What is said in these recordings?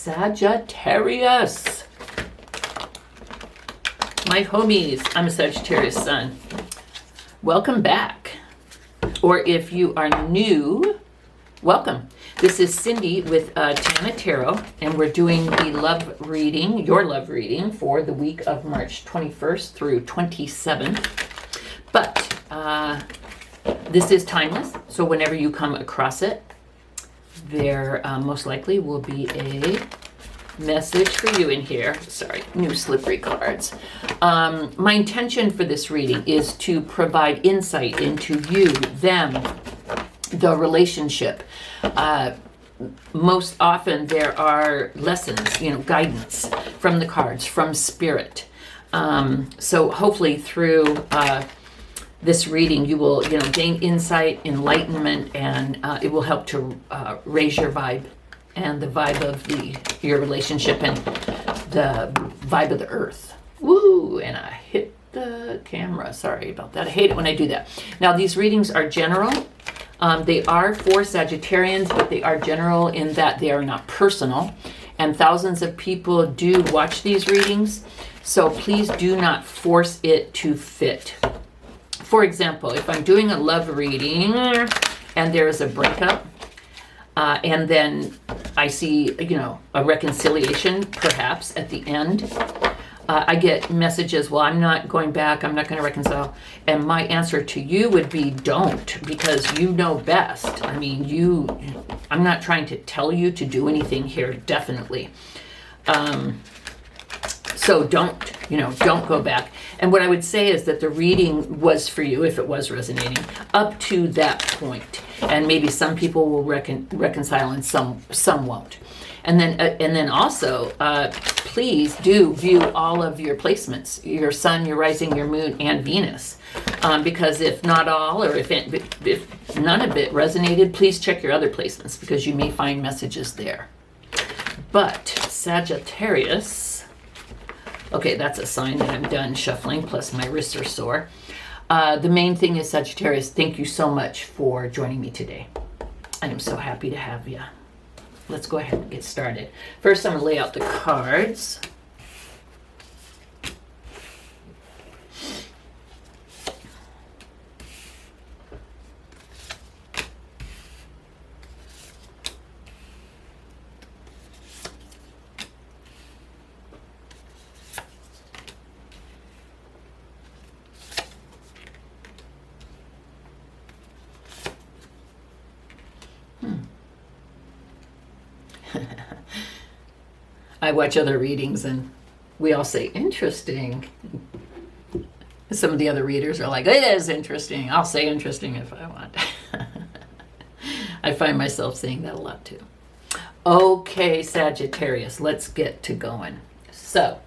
Sagittarius. My homies, I'm a Sagittarius sun. Welcome back. Or if you are new, welcome. This is Cindy with Tana Tarot, and we're doing the love reading, your love reading, for the week of March 21st through 27th. But this is timeless, so whenever you come across it, there most likely will be a message for you in here. Sorry, new slippery cards. My intention for this reading is to provide insight into you, them, the relationship. Most often there are lessons, guidance from the cards, from spirit. So hopefully through this reading you will gain insight, enlightenment, and it will help to raise your vibe and the vibe of your relationship and the vibe of the earth. Woo! And I hit the camera. Sorry about that. I hate it when I do that. Now these readings are general. They are for Sagittarians, but they are general in that they are not personal. And thousands of people do watch these readings, so please do not force it to fit. For example, if I'm doing a love reading and there is a breakup, and then I see, a reconciliation perhaps at the end, I get messages, well, I'm not going back, I'm not going to reconcile. And my answer to you would be don't, because you know best. I mean, I'm not trying to tell you to do anything here, definitely. So don't go back. And what I would say is that the reading was for you, if it was resonating, up to that point. And maybe some people will reconcile and some won't. And then also, please do view all of your placements, your sun, your rising, your moon, and Venus. Because if not all, or if none of it resonated, please check your other placements, because you may find messages there. But Sagittarius, okay, that's a sign that I'm done shuffling, plus my wrists are sore. The main thing is, Sagittarius, thank you so much for joining me today. I am so happy to have you. Let's go ahead and get started. First, I'm going to lay out the cards. I watch other readings and we all say, interesting. Some of the other readers are like, it is interesting. I'll say interesting if I want. I find myself saying that a lot too. Okay, Sagittarius, let's get to going. So,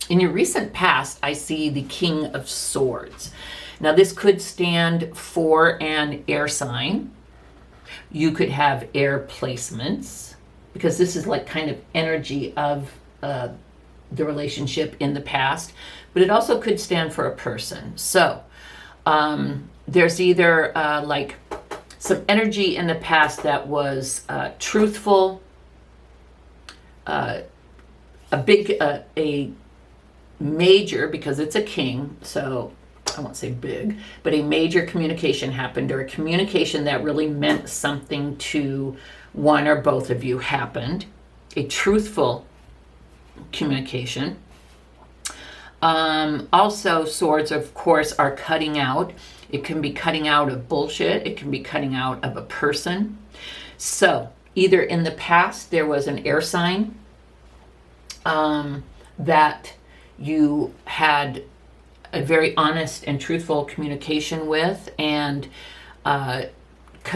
in your recent past, I see the King of Swords. Now, this could stand for an air sign. You could have air placements, because this is like kind of energy of the relationship in the past, but it also could stand for a person. So there's either like some energy in the past that was truthful, a major, because it's a king, so I won't say big, but a major communication happened, or a communication that really meant something to one or both of you happened. A truthful communication. Also, swords, of course, are cutting out. It can be cutting out of bullshit. It can be cutting out of a person. So, either in the past, there was an air sign that you had a very honest and truthful communication with, and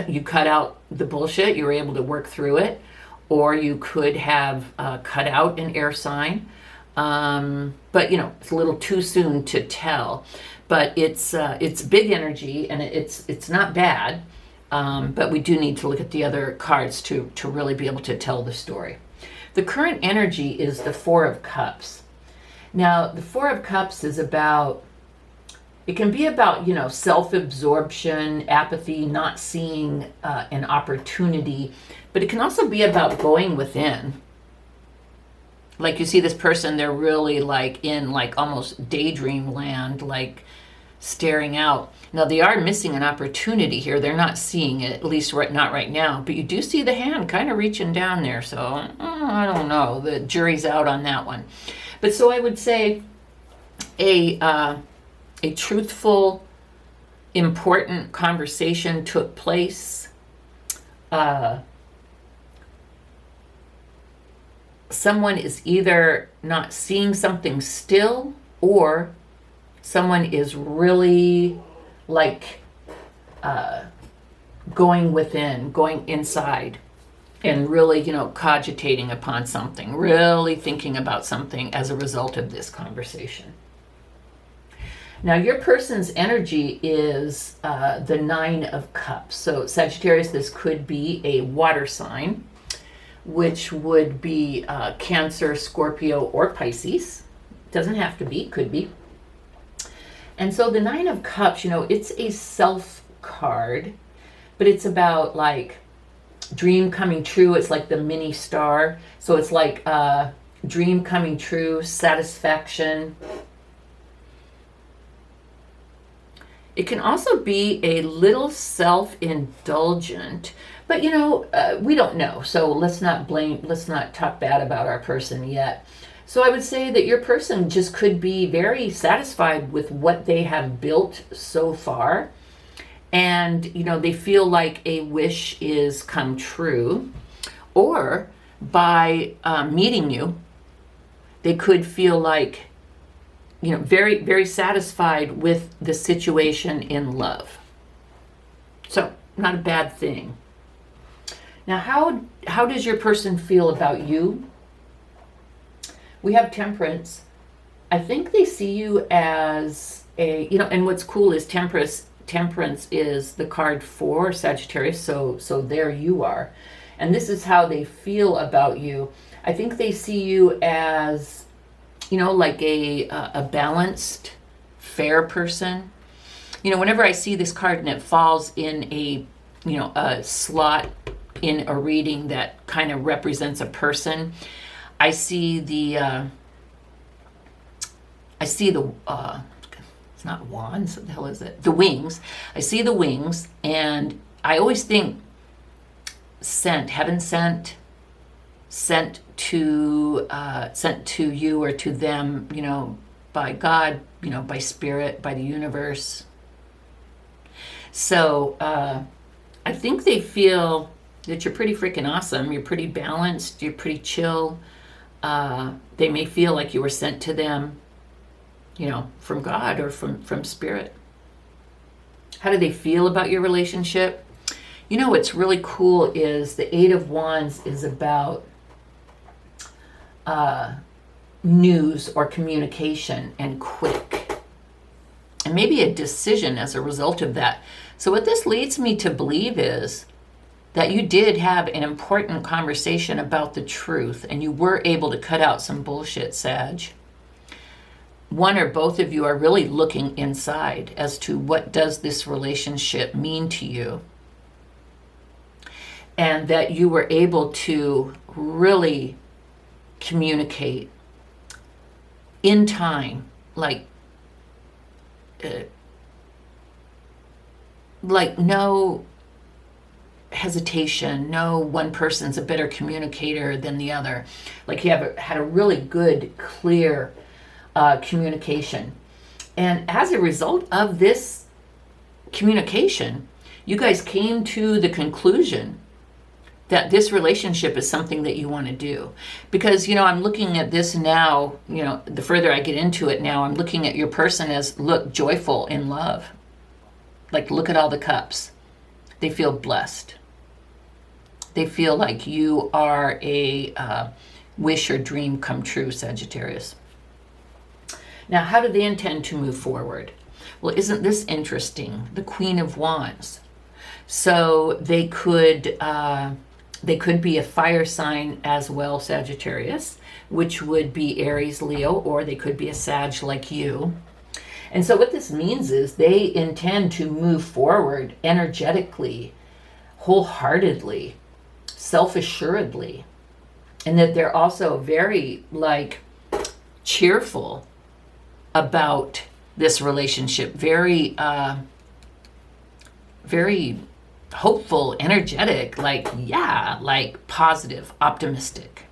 you cut out the bullshit, you were able to work through it, or you could have cut out an air sign. But it's a little too soon to tell. But it's big energy, and it's not bad. But we do need to look at the other cards to really be able to tell the story. The current energy is the Four of Cups. Now, the Four of Cups is about, it can be about, self-absorption, apathy, not seeing an opportunity, but it can also be about going within Like you see this person, they're really like in like almost daydream land, like staring out. Now they are missing an opportunity here. They're not seeing it, at least not right now. But you do see the hand kind of reaching down there. So I don't know. The jury's out on that one. But so I would say a truthful, important conversation took place. Someone is either not seeing something still, or someone is really like going within, going inside, and really, cogitating upon something, really thinking about something as a result of this conversation. Now, your person's energy is the 9 of Cups. So, Sagittarius, this could be a water sign, which would be Cancer, Scorpio, or Pisces. Doesn't have to be, could be. And so the 9 of Cups, it's a self card, but it's about like dream coming true. It's like the mini star. So it's like dream coming true, satisfaction. It can also be a little self-indulgent, but we don't know. So let's not talk bad about our person yet. So I would say that your person just could be very satisfied with what they have built so far. And, they feel like a wish is come true. Or by meeting you, they could feel like, very, very satisfied with the situation in love. So not a bad thing. Now, how does your person feel about you? We have Temperance. I think they see you as and what's cool is Temperance is the card for Sagittarius, so there you are. And this is how they feel about you. I think they see you as, like a balanced, fair person. Whenever I see this card and it falls in a slot in a reading that kind of represents a person, I see it's not wands, what the hell is it? The wings. I see the wings, and I always think heaven sent to you or to them, by God, by spirit, by the universe. So I think they feel that you're pretty freaking awesome. You're pretty balanced. You're pretty chill. They may feel like you were sent to them, from God or from spirit. How do they feel about your relationship? What's really cool is the 8 of Wands is about news or communication, and quick. And maybe a decision as a result of that. So what this leads me to believe is that you did have an important conversation about the truth, and you were able to cut out some bullshit, Sag. One or both of you are really looking inside as to what does this relationship mean to you. And that you were able to really communicate in time, like no hesitation, no one person's a better communicator than the other. Like you had a really good, clear communication. And as a result of this communication, you guys came to the conclusion that this relationship is something that you want to do. Because, I'm looking at this now, the further I get into it now, I'm looking at your person as, look, joyful in love. Like, look at all the cups. They feel blessed. They feel like you are a wish or dream come true, Sagittarius. Now, how do they intend to move forward? Well, isn't this interesting? The Queen of Wands. So they could be a fire sign as well, Sagittarius, which would be Aries, Leo, or they could be a Sag like you. And so what this means is they intend to move forward energetically, wholeheartedly, self-assuredly. And that they're also very like cheerful about this relationship, very very hopeful, energetic, like, yeah, like positive, optimistic.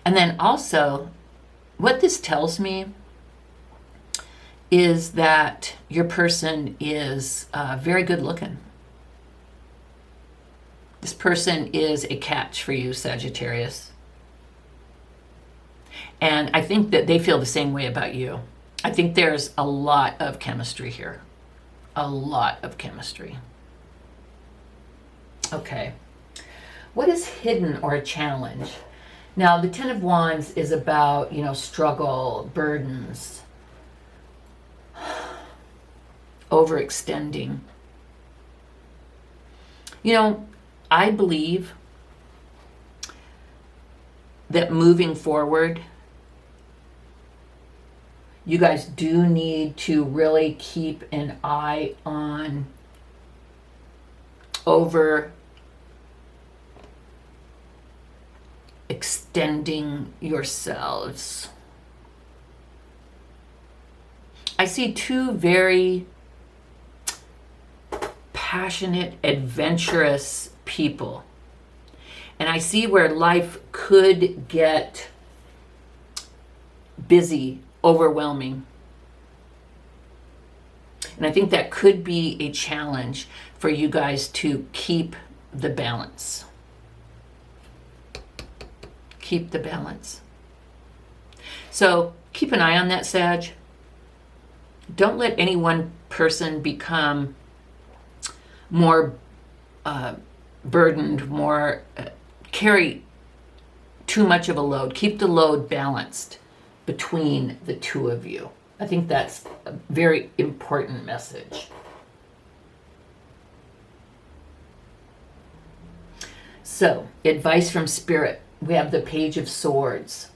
And then also, what this tells me is that your person is very good looking. This person is a catch for you, Sagittarius. And I think that they feel the same way about you. I think there's a lot of chemistry here. A lot of chemistry. Okay. What is hidden or a challenge? Now, the Ten of Wands is about, struggle, burdens, overextending. I believe that moving forward, you guys do need to really keep an eye on extending yourselves. I see two very passionate, adventurous people. And I see where life could get busy, overwhelming. And I think that could be a challenge for you guys to keep the balance. Keep the balance. So keep an eye on that, Sag. Don't let any one person become more burdened, more carry too much of a load. Keep the load balanced between the two of you. I think that's a very important message. So, advice from Spirit. We have the Page of Swords.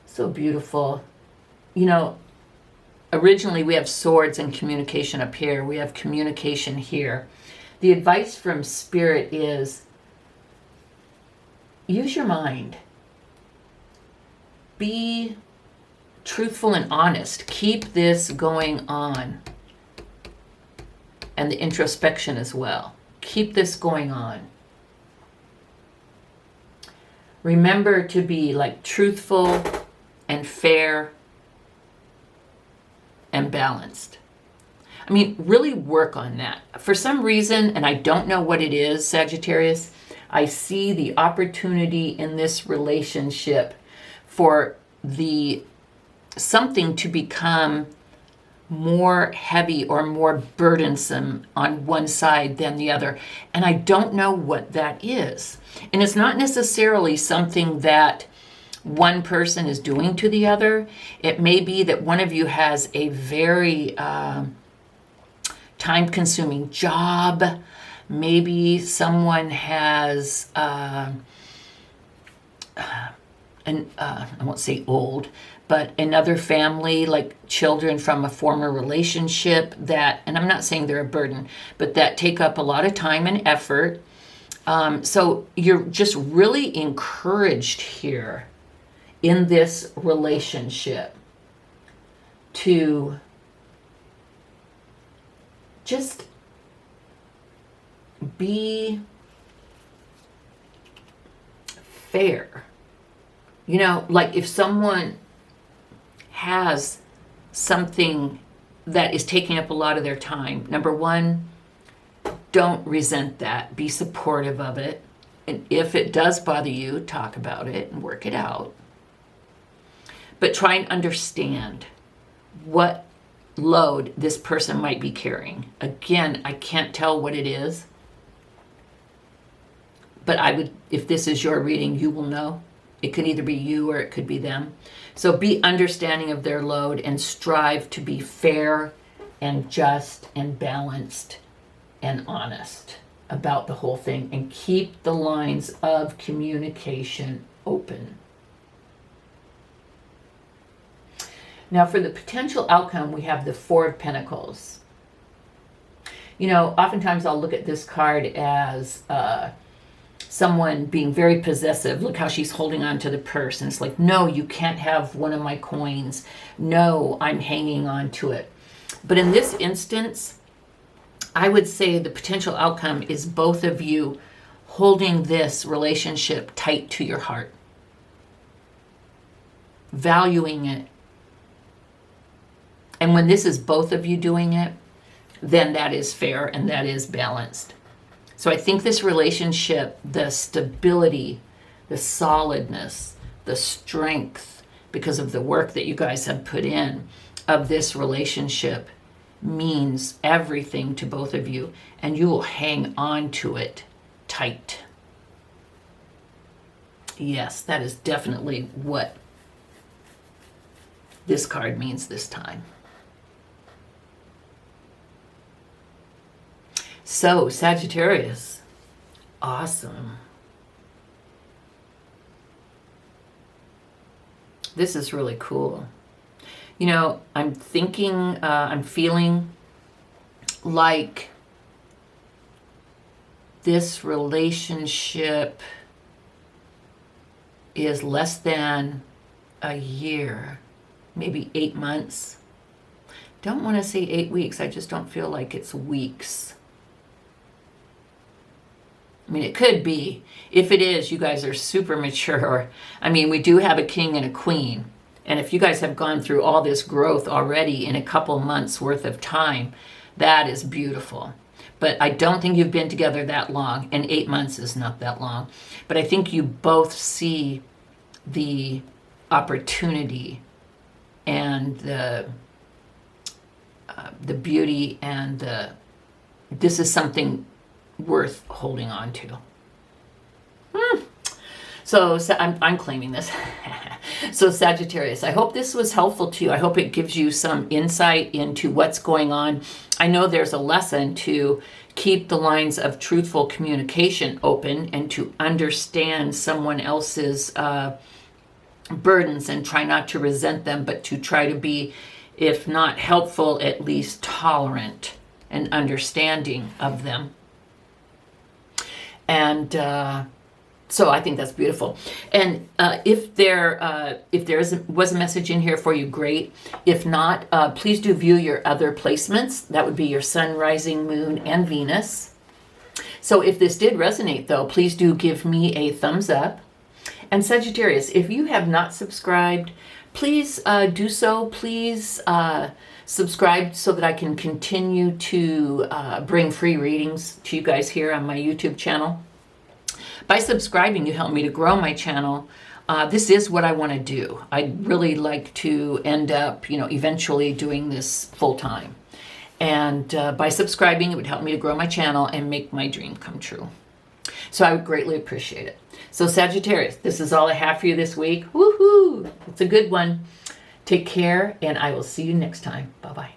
So beautiful. Originally we have swords and communication up here. We have communication here. The advice from Spirit is use your mind. Be truthful and honest. Keep this going on. And the introspection as well. Keep this going on. Remember to be truthful and fair and balanced. Really work on that. For some reason, and I don't know what it is, Sagittarius, I see the opportunity in this relationship for something to become more heavy or more burdensome on one side than the other. And I don't know what that is. And it's not necessarily something that one person is doing to the other. It may be that one of you has a very time-consuming job. Maybe someone has I won't say old, but another family, like children from a former relationship that, and I'm not saying they're a burden, but that take up a lot of time and effort. So you're just really encouraged here in this relationship to just be fair. If someone has something that is taking up a lot of their time, number one, don't resent that. Be supportive of it. And if it does bother you, talk about it and work it out. But try and understand what load this person might be carrying. Again, I can't tell what it is. But if this is your reading, you will know. It could either be you or it could be them. So be understanding of their load and strive to be fair and just and balanced and honest about the whole thing, and keep the lines of communication open. Now for the potential outcome, we have the Four of Pentacles. Oftentimes I'll look at this card as someone being very possessive. Look how she's holding on to the purse. And it's like, no, you can't have one of my coins. No, I'm hanging on to it. But in this instance, I would say the potential outcome is both of you holding this relationship tight to your heart, valuing it. And when this is both of you doing it, then that is fair and that is balanced. So I think this relationship, the stability, the solidness, the strength, because of the work that you guys have put in of this relationship, means everything to both of you, and you will hang on to it tight. Yes, that is definitely what this card means this time. So, Sagittarius, awesome. This is really cool. You know, I'm feeling like this relationship is less than a year, maybe 8 months. Don't want to say 8 weeks. I just don't feel like it's weeks. I mean, it could be. If it is, you guys are super mature. I mean, we do have a king and a queen. And if you guys have gone through all this growth already in a couple months worth of time, that is beautiful. But I don't think you've been together that long, and 8 months is not that long. But I think you both see the opportunity and the beauty, and this is something worth holding on to. So I'm claiming this. So Sagittarius, I hope this was helpful to you. I hope it gives you some insight into what's going on. I know there's a lesson to keep the lines of truthful communication open and to understand someone else's burdens and try not to resent them, but to try to be, if not helpful, at least tolerant and understanding of them. And so I think that's beautiful. And if there was a message in here for you, great. If not, please do view your other placements. That would be your Sun, Rising, Moon, and Venus. So if this did resonate, though, please do give me a thumbs up. And Sagittarius, if you have not subscribed, please do so. Please subscribe so that I can continue to bring free readings to you guys here on my YouTube channel. By subscribing, you help me to grow my channel. This is what I want to do. I'd really like to end up, eventually doing this full time. And by subscribing, it would help me to grow my channel and make my dream come true. So I would greatly appreciate it. So Sagittarius, this is all I have for you this week. Woohoo! It's a good one. Take care, and I will see you next time. Bye-bye.